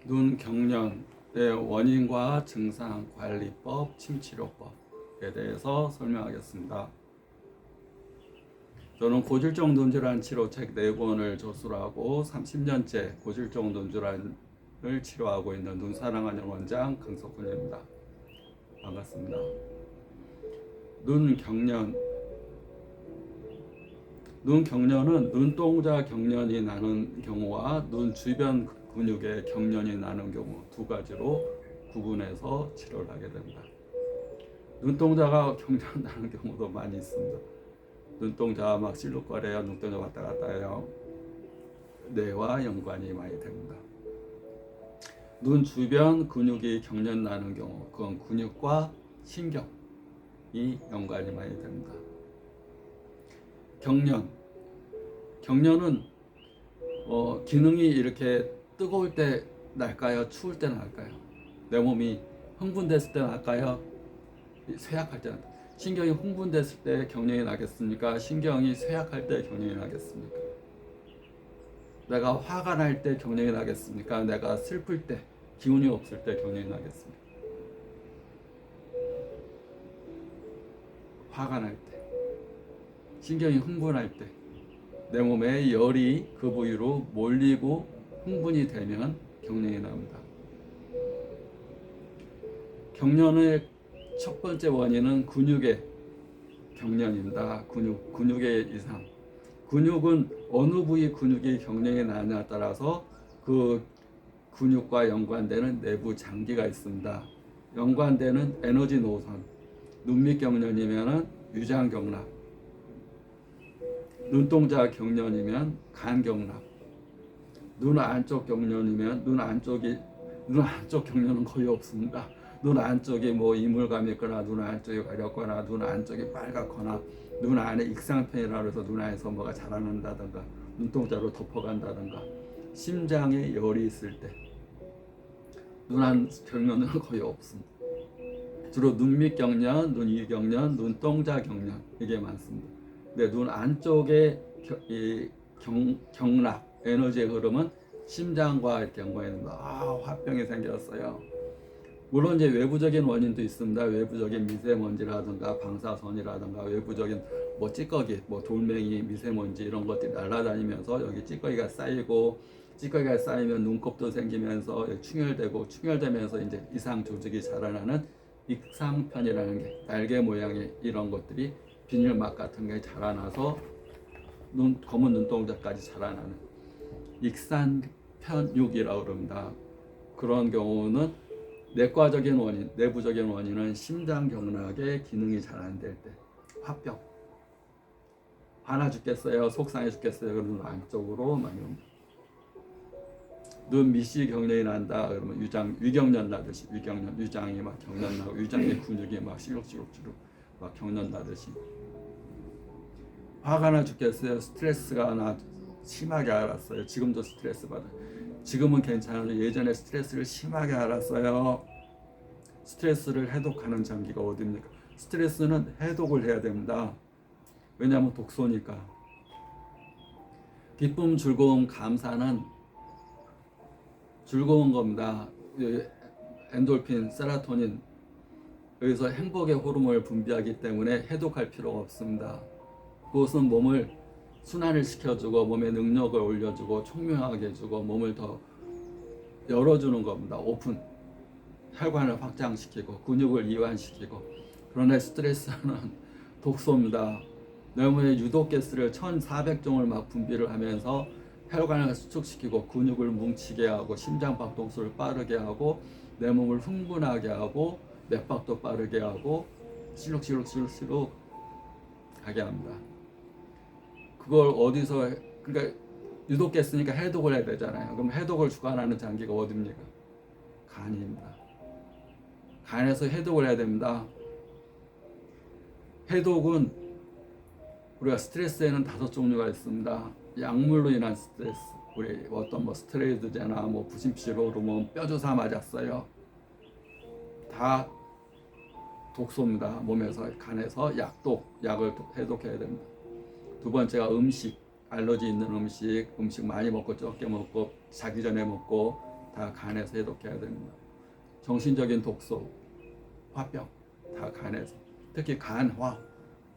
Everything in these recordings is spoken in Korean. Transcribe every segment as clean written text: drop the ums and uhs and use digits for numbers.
눈 경련의 원인과 증상 관리법, 침치료법에 대해서 설명하겠습니다. 저는 고질적 눈질환 치료책 4권을 저술하고 30년째 고질적 눈질환을 치료하고 있는 눈사랑하는 원장 강석훈입니다. 반갑습니다. 눈 경련은 눈동자 경련이 나는 경우와 눈 주변 근육의 경련이 나는 경우 두 가지로 구분해서 치료를 하게 됩니다. 눈동자가 경련 나는 경우도 많이 있습니다. 눈동자가 막 실룩거려요. 눈동자 왔다 갔다 해요. 뇌와 연관이 많이 됩니다. 눈 주변 근육이 경련 나는 경우, 그건 근육과 신경이 연관이 많이 됩니다. 경련은 기능이 이렇게 뜨거울 때 날까요? 추울 때 날까요? 내 몸이 흥분됐을 때 날까요? 쇠약할 때 날까요? 신경이 흥분됐을 때 경련이 나겠습니까? 신경이 쇠약할 때 경련이 나겠습니까? 내가 화가 날 때 경련이 나겠습니까? 내가 슬플 때, 기운이 없을 때 경련이 나겠습니까? 화가 날 때, 신경이 흥분할 때, 내 몸에 열이 그 부위로 몰리고 흥분이 되면 경련이 납니다. 경련의 첫 번째 원인은 근육의 경련입니다. 근육의 이상. 근육은 어느 부위 근육이 경련이 나냐에 따라서 그 근육과 연관되는 내부 장기가 있습니다. 연관되는 에너지 노선. 눈밑 경련이면 유장경락, 눈동자 경련이면 간경락, 눈 안쪽 경련이면 눈 안쪽 경련은 거의 없습니다. 눈 안쪽에 뭐 이물감이 있거나 눈 안쪽이 가렵거나 눈 안쪽이 빨갛거나 눈 안에 익상편이라 해서 눈 안에서 뭐가 자라난다든가 눈동자로 덮어간다든가 심장에 열이 있을 때 눈 안 경련은 거의 없습니다. 주로 눈밑 경련, 눈 위 경련, 눈동자 경련 이게 많습니다. 근데 눈 안쪽에 경락, 에너지의 흐름은 심장과 경우에는 화병이 생겼어요. 물론 이제 외부적인 원인도 있습니다. 외부적인 미세먼지라든가 방사선이라든가 외부적인 뭐 찌꺼기, 뭐 돌멩이, 미세먼지 이런 것들이 날아다니면서 여기 찌꺼기가 쌓이고 찌꺼기가 쌓이면 눈곱도 생기면서 충혈되면서 이제 이상 조직이 자라나는 익상편이라는 게 날개 모양의 이런 것들이 비닐막 같은 게 자라나서 검은 눈동자까지 자라나는 익산편육이라고 그럽니다. 그런 경우는 내과적인 원인, 내부적인 원인은 심장경락의 기능이 잘 안 될 때, 화병, 화나 죽겠어요, 속상해 죽겠어요, 그러면 안쪽으로 많이 옵니다. 눈 밑이 경련이 난다 그러면 위경련 나듯이 위장이 막 경련 나고 위장의 근육이 막 시룩시룩 막 경련 나듯이 화가 나 죽겠어요. 스트레스가 나 심하게 알았어요. 지금도 스트레스 받아요. 지금은 괜찮아요. 예전에 스트레스를 심하게 알았어요. 스트레스를 해독하는 장기가 어디입니까? 스트레스는 해독을 해야 됩니다. 왜냐하면 독소니까. 기쁨, 즐거움, 감사는 즐거운 겁니다. 엔돌핀, 세로토닌 여기서 행복의 호르몬을 분비하기 때문에 해독할 필요가 없습니다. 그것은 몸을 순환을 시켜주고 몸의 능력을 올려주고 총명하게 해주고 몸을 더 열어주는 겁니다. 오픈, 혈관을 확장시키고 근육을 이완시키고. 그러나 스트레스는 독소입니다. 내 몸에 유독가스를 1400종을 막 분비를 하면서 혈관을 수축시키고 근육을 뭉치게 하고 심장박동수를 빠르게 하고 내 몸을 흥분하게 하고 맥박도 빠르게 하고 실룩 하게 합니다. 그걸 어디서, 그러니까 유독가스니까 해독을 해야 되잖아요. 그럼 해독을 주관하는 장기가 어디입니까? 간입니다. 간에서 해독을 해야 됩니다. 해독은 우리가 스트레스에는 5종류가 있습니다. 약물로 인한 스트레스, 우리 어떤 뭐 스테로이드제나 뭐 부신피질 호르몬, 뼈주사 맞았어요. 다 독소입니다. 몸에서, 간에서 약을 해독해야 됩니다. 두 번째가 음식, 알러지 있는 음식 많이 먹고 적게 먹고 자기 전에 먹고 다 간에서 해독해야 됩니다. 정신적인 독소, 화병 다 간에서. 특히 간화,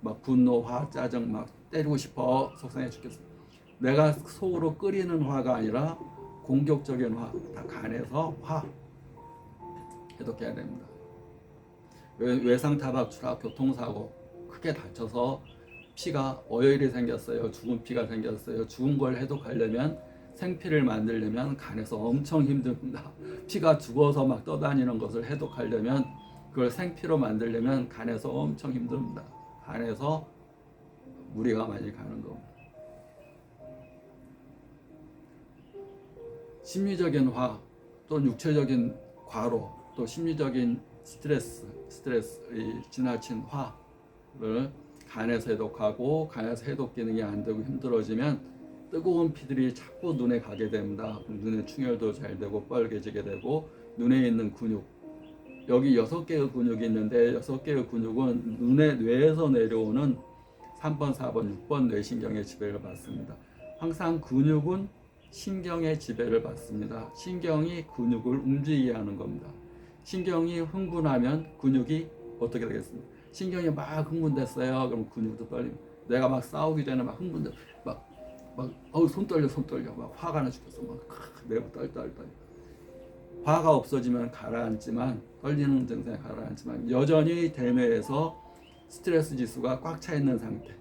막 분노, 화, 짜증, 막 때리고 싶어, 속상해 죽겠어. 내가 속으로 끓이는 화가 아니라 공격적인 화, 다 간에서 화 해독해야 됩니다. 외상타박, 추락, 교통사고 크게 다쳐서 피가 어혈이 생겼어요. 죽은 피가 생겼어요. 죽은 걸 해독하려면, 생피를 만들려면 간에서 엄청 힘듭니다. 피가 죽어서 막 떠다니는 것을 해독하려면, 그걸 생피로 만들려면 간에서 엄청 힘듭니다. 간에서 무리가 많이 가는 겁니다. 심리적인 화, 또 육체적인 과로, 또 심리적인 스트레스, 이 지나친 화를 간에서 해독하고, 간에서 해독 기능이 안 되고 힘들어지면 뜨거운 피들이 자꾸 눈에 가게 됩니다. 눈에 충혈도 잘 되고 빨개지게 되고, 눈에 있는 근육, 여기 6개의 근육이 있는데 6개의 근육은 뇌에서 내려오는 3번, 4번, 6번 뇌신경의 지배를 받습니다. 항상 근육은 신경의 지배를 받습니다. 신경이 근육을 움직이게 하는 겁니다. 신경이 흥분하면 근육이 어떻게 되겠습니까? 신경이 막 흥분됐어요. 그럼 근육도 떨립니다. 내가 막 싸우기 전에 막 흥분돼, 손 떨려, 막 화가 나 죽겠어, 막 내가 떨. 화가 없어지면 가라앉지만, 떨리는 증상이 가라앉지만 여전히 대뇌에서 스트레스 지수가 꽉 차 있는 상태,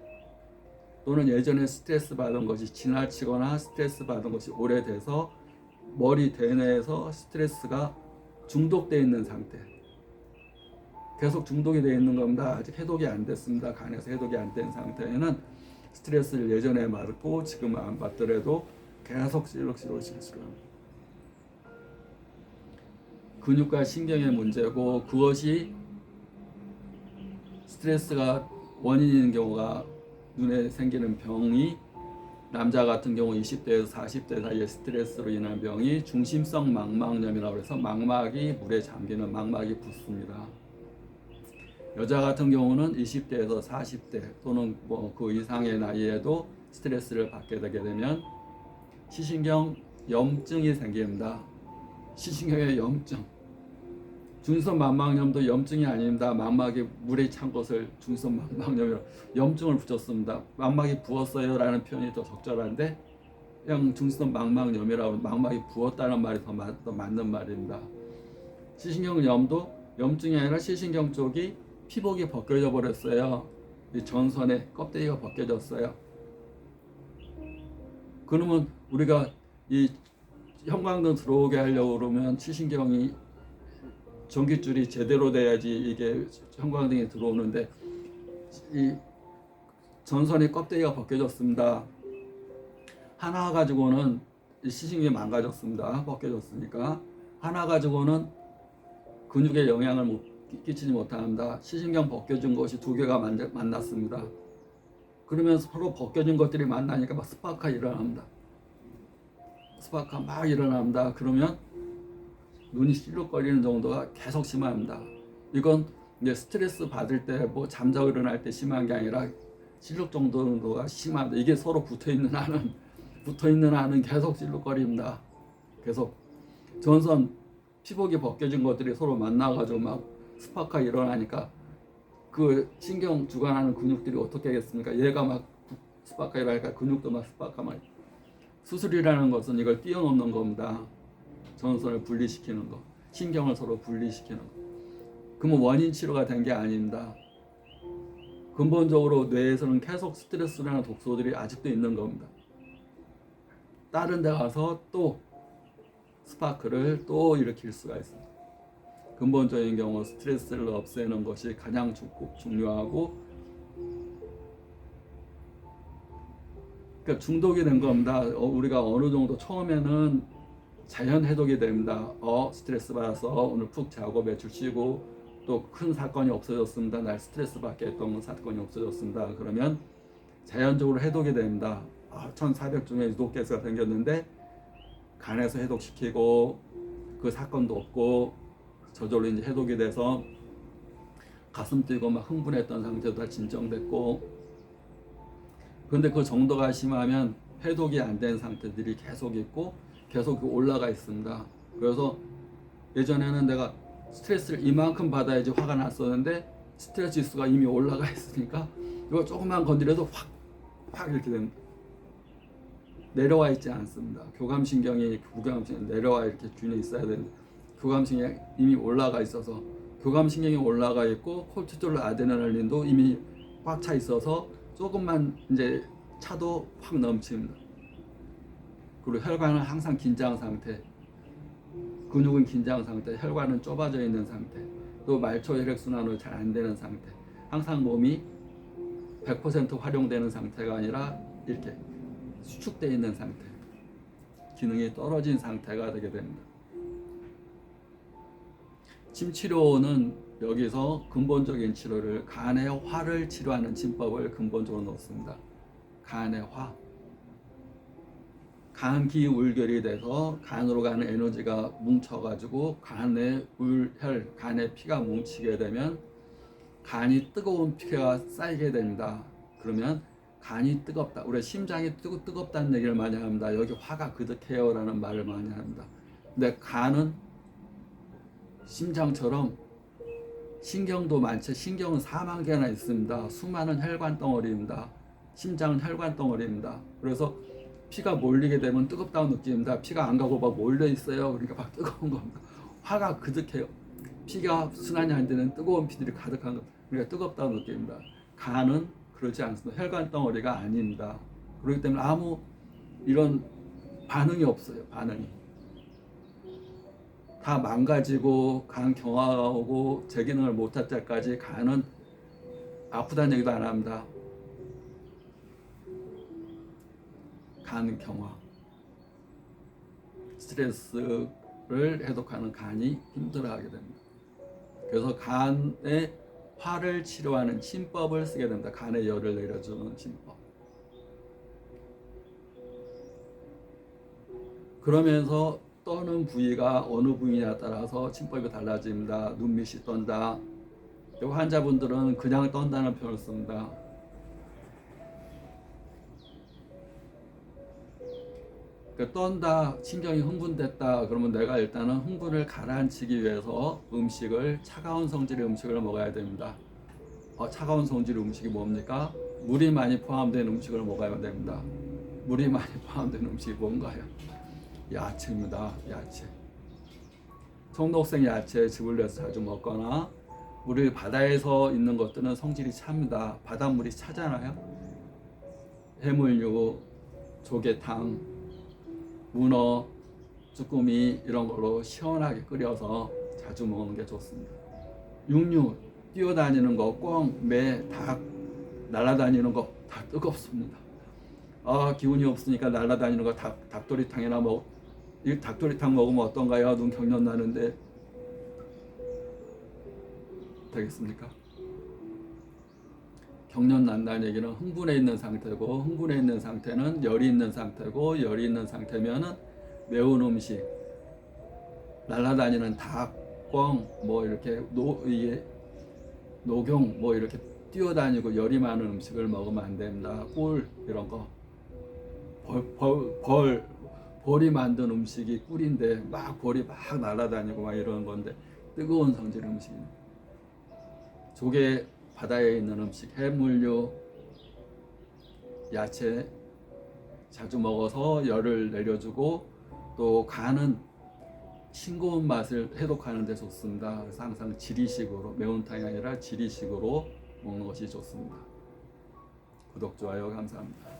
또는 예전에 스트레스 받은 것이 지나치거나 스트레스 받은 것이 오래돼서 머리 대뇌에서 스트레스가 중독되어 있는 상태, 계속 중독이 되어 있는 겁니다. 아직 해독이 안 됐습니다. 간에서 해독이 안 된 상태에는 스트레스를 예전에 받고 지금 안 받더라도 계속 실룩실룩합니다. 근육과 신경의 문제고, 그것이 스트레스가 원인인 경우가, 눈에 생기는 병이, 남자 같은 경우 20대에서 40대 사이에 스트레스로 인한 병이 중심성 망막염이라고 해서 망막이 물에 잠기는, 망막이 붓습니다. 여자 같은 경우는 20대에서 40대 또는 그 이상의 나이에도 스트레스를 받게 되게 되면 시신경 염증이 생깁니다. 시신경의 염증, 중성 망막염도 염증이 아닙니다. 망막이 물에 찬 것을 중성 망막염이라고, 염증을 붙였습니다. 망막이 부었어요 라는 표현이 더 적절한데, 그냥 중성 망막염이라고, 망막이 부었다는 말이 더 맞는 말입니다. 시신경염도 염증이 아니라 시신경 쪽이 피복이 벗겨져 버렸어요. 이 전선에 껍데기가 벗겨졌어요. 그러면 우리가 이 형광등 들어오게 하려고 그러면 시신경이, 전기줄이 제대로 돼야지 이게 형광등이 들어오는데, 이 전선의 껍데기가 벗겨졌습니다. 하나 가지고는 이 시신경이 망가졌습니다. 벗겨졌으니까 하나 가지고는 근육에 영향을 끼치지 못합니다. 시신경 벗겨진 것이 두 개가 만났습니다. 그러면 서로 벗겨진 것들이 만나니까 막 스파크가 일어납니다. 스파크가 막 일어납니다. 그러면 눈이 실룩거리는 정도가 계속 심합니다. 이건 이제 스트레스 받을 때, 잠자고 일어날 때 심한 게 아니라 실룩 정도가 심합니다. 이게 서로 붙어있는 한은 계속 실룩거립니다. 계속 전선 피복이 벗겨진 것들이 서로 만나가지고 막 스파크가 일어나니까 그 신경 주관하는 근육들이 어떻게 하겠습니까? 얘가 막 스파크가 일어나니까 근육도 막 스파크가 막. 수술이라는 것은 이걸 뛰어넘는 겁니다. 전선을 분리시키는 거, 신경을 서로 분리시키는 거. 그러면 원인 치료가 된 게 아닙니다. 근본적으로 뇌에서는 계속 스트레스라는 독소들이 아직도 있는 겁니다. 다른 데 가서 또 스파크를 또 일으킬 수가 있습니다. 근본적인 경우 스트레스를 없애는 것이 가장 중요하고, 그러니까 중독이 된 겁니다. 우리가 어느 정도 처음에는 자연 해독이 됩니다. 스트레스 받아서 오늘 푹 자고 며칠 쉬고 또 큰 사건이 없어졌습니다. 날 스트레스 받게 했던 사건이 없어졌습니다. 그러면 자연적으로 해독이 됩니다. 1400중에 유독가스가 생겼는데 간에서 해독시키고 그 사건도 없고 저절로 이제 해독이 돼서 가슴 뛰고 막 흥분했던 상태도 다 진정됐고, 그런데 그 정도가 심하면 해독이 안 된 상태들이 계속 있고 계속 올라가 있습니다. 그래서 예전에는 내가 스트레스를 이만큼 받아야지 화가 났었는데 스트레스 지수가 이미 올라가 있으니까 이거 조금만 건드려도 확 이렇게 됩니다. 내려와 있지 않습니다. 교감신경이 내려와 이렇게 균에 있어야 되는데 교감신경이 이미 올라가 있어서 교감신경이 올라가 있고 콜티졸 아드레날린도 이미 꽉 차 있어서 조금만 이제 차도 확 넘칩니다. 그리고 혈관은 항상 긴장 상태, 근육은 긴장 상태, 혈관은 좁아져 있는 상태, 또 말초 혈액순환으로 잘 안 되는 상태, 항상 몸이 100% 활용되는 상태가 아니라 이렇게 수축되어 있는 상태, 기능이 떨어진 상태가 되게 됩니다. 침치료는 여기서 근본적인 치료를 간의 화를 치료하는 침법을 근본적으로 넣습니다. 간의 화, 간기 울결이 돼서 간으로 가는 에너지가 뭉쳐가지고 간에 혈, 간에 피가 뭉치게 되면 간이 뜨거운 피가 쌓이게 됩니다. 그러면 간이 뜨겁다. 우리 심장이 뜨겁다는 얘기를 많이 합니다. 여기 화가 그득해요 라는 말을 많이 합니다. 근데 간은 심장처럼 신경도 많죠. 신경은 4만 개나 있습니다. 수많은 혈관 덩어리입니다. 심장은 혈관 덩어리입니다. 그래서 피가 몰리게 되면 뜨겁다고 느낍니다. 피가 안 가고 막 몰려 있어요. 그러니까 막 뜨거운 겁니다. 화가 그득해요. 피가 순환이 안 되는 뜨거운 피들이 가득한 거. 그러니까 뜨겁다고 느낍니다. 간은 그렇지 않습니다. 혈관 덩어리가 아닙니다. 그렇기 때문에 아무 이런 반응이 없어요. 반응이 다 망가지고 간 경화가 오고 제 기능을 못할 때까지 간은 아프다는 얘기도 안 합니다. 간 경화, 스트레스를 해독하는 간이 힘들어하게 됩니다. 그래서 간의 화를 치료하는 침법을 쓰게 됩니다. 간의 열을 내려주는 침법. 그러면서 떠는 부위가 어느 부위냐에 따라서 침법이 달라집니다. 눈밑이 떤다. 환자분들은 그냥 떤다는 표현을 씁니다. 떤다, 신경이 흥분됐다 그러면 내가 일단은 흥분을 가라앉히기 위해서 차가운 성질의 음식을 먹어야 됩니다. 차가운 성질의 음식이 뭡니까? 물이 많이 포함된 음식을 먹어야 됩니다. 물이 많이 포함된 음식이 뭔가요? 야채입니다. 야채. 청록색 야채 즙을 내서 자주 먹거나 우리 바다에서 있는 것들은 성질이 찹니다. 바닷물이 차잖아요. 해물류, 조개탕, 문어, 쭈꾸미 이런 걸로 시원하게 끓여서 자주 먹는 게 좋습니다. 육류, 뛰어다니는 거, 꿩, 매, 닭 날아다니는 거 다 뜨겁습니다. 기운이 없으니까 날아다니는 거 닭도리탕이나 이 닭도리탕 먹으면 어떤가요? 눈 경련 나는데 되겠습니까? 경련 난다는 얘기는 흥분해 있는 상태고, 흥분해 있는 상태는 열이 있는 상태고, 열이 있는 상태면은 매운 음식, 날아다니는 닭, 꿩, 이렇게 이게 녹용 이렇게 뛰어다니고 열이 많은 음식을 먹으면 안 됩니다. 꿀 이런 거, 벌이 만든 음식이 꿀인데 벌이 막 날아다니고 막 이런 건데 뜨거운 성질 음식입니다. 조개, 바다에 있는 음식, 해물류, 야채 자주 먹어서 열을 내려주고 또 간은 싱거운 맛을 해독하는 데 좋습니다. 그래서 항상 지리식으로, 매운탕이 아니라 지리식으로 먹는 것이 좋습니다. 구독, 좋아요 감사합니다.